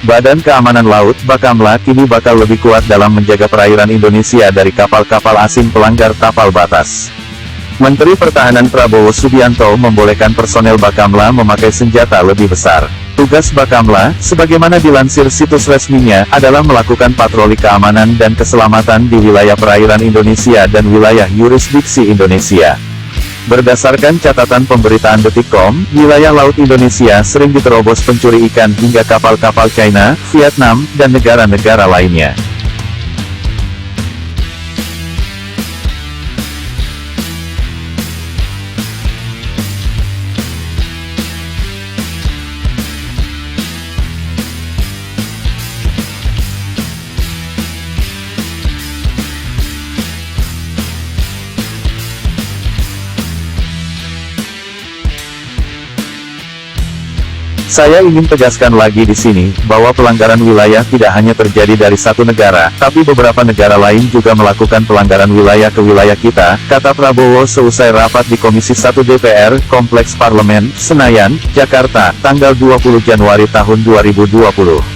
Badan Keamanan Laut Bakamla kini bakal lebih kuat dalam menjaga perairan Indonesia dari kapal-kapal asing pelanggar tapal batas. Menteri Pertahanan Prabowo Subianto membolehkan personel Bakamla memakai senjata lebih besar. Tugas Bakamla, sebagaimana dilansir situs resminya, adalah melakukan patroli keamanan dan keselamatan di wilayah perairan Indonesia dan wilayah yurisdiksi Indonesia. Berdasarkan catatan pemberitaan Detikcom, wilayah laut Indonesia sering diterobos pencuri ikan hingga kapal-kapal China, Vietnam, dan negara-negara lainnya. Saya ingin tegaskan lagi di sini, bahwa pelanggaran wilayah tidak hanya terjadi dari satu negara, tapi beberapa negara lain juga melakukan pelanggaran wilayah ke wilayah kita, kata Prabowo seusai rapat di Komisi 1 DPR, Kompleks Parlemen, Senayan, Jakarta, tanggal 20 Januari tahun 2020.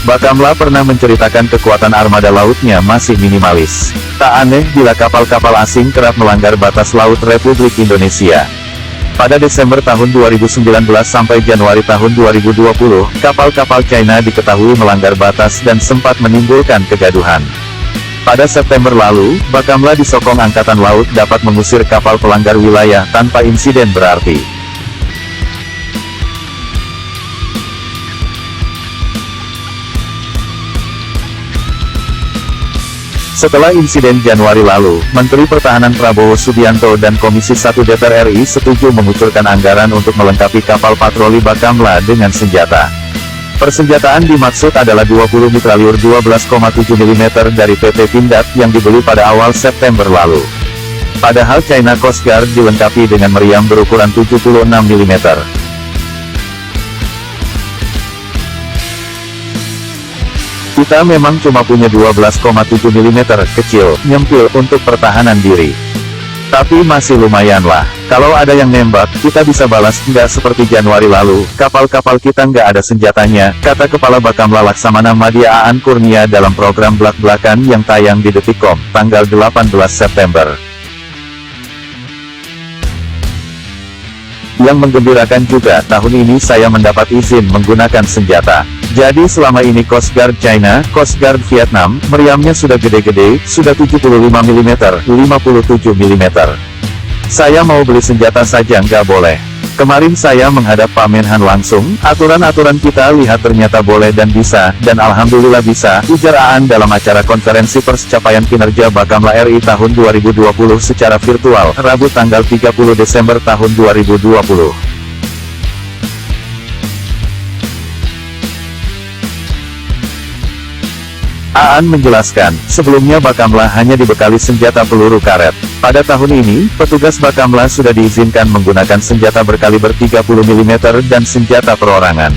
Bakamla pernah menceritakan kekuatan armada lautnya masih minimalis. Tak aneh bila kapal-kapal asing kerap melanggar batas laut Republik Indonesia. Pada Desember tahun 2019 sampai Januari tahun 2020, kapal-kapal China diketahui melanggar batas dan sempat menimbulkan kegaduhan. Pada September lalu, Bakamla disokong Angkatan Laut dapat mengusir kapal pelanggar wilayah tanpa insiden berarti. Setelah insiden Januari lalu, Menteri Pertahanan Prabowo Subianto dan Komisi 1 DPR RI setuju mengucurkan anggaran untuk melengkapi kapal patroli Bakamla dengan senjata. Persenjataan dimaksud adalah 20 mitralyur 12,7 mm dari PT Pindad yang dibeli pada awal September lalu. Padahal China Coast Guard dilengkapi dengan meriam berukuran 76 mm. Kita memang cuma punya 12,7 mm kecil, nyempil untuk pertahanan diri. Tapi masih lumayan lah. Kalau ada yang nembak, kita bisa balas. Nggak seperti Januari lalu, kapal-kapal kita nggak ada senjatanya, kata Kepala Bakamla Laksamana Madya Aan Kurnia dalam program Blak-Blakan yang tayang di Detikcom, tanggal 18 September. Yang menggembirakan juga, tahun ini saya mendapat izin menggunakan senjata. Jadi selama ini Coast Guard China, Coast Guard Vietnam, meriamnya sudah gede-gede, sudah 75 mm, 57 mm. Saya mau beli senjata saja nggak boleh. Kemarin saya menghadap Pak Menhan langsung, aturan-aturan kita lihat ternyata boleh dan bisa, dan alhamdulillah bisa, ujar Aan dalam acara konferensi pers capaian kinerja Bakamla RI tahun 2020 secara virtual, Rabu tanggal 30 Desember tahun 2020. Aan menjelaskan, sebelumnya Bakamla hanya dibekali senjata peluru karet. Pada tahun ini, petugas Bakamla sudah diizinkan menggunakan senjata berkaliber 30 mm dan senjata perorangan.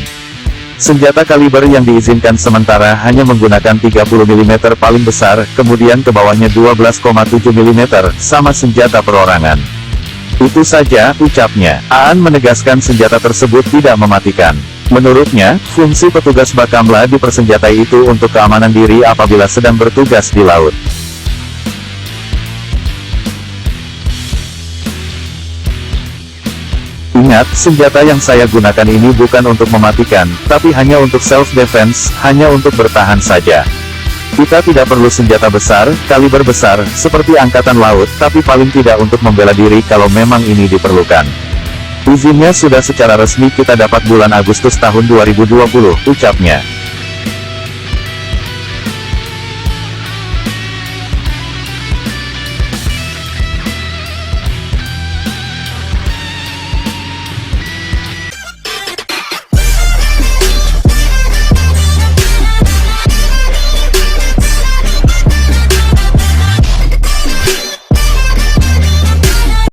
Senjata kaliber yang diizinkan sementara hanya menggunakan 30 mm paling besar, kemudian ke bawahnya 12,7 mm, sama senjata perorangan. Itu saja, ucapnya. Aan menegaskan senjata tersebut tidak mematikan. Menurutnya, fungsi petugas Bakamla dipersenjatai itu untuk keamanan diri apabila sedang bertugas di laut. Ingat, senjata yang saya gunakan ini bukan untuk mematikan, tapi hanya untuk self-defense, hanya untuk bertahan saja. Kita tidak perlu senjata besar, kaliber besar, seperti Angkatan Laut, tapi paling tidak untuk membela diri kalau memang ini diperlukan. Izinnya sudah secara resmi kita dapat bulan Agustus tahun 2020, ucapnya.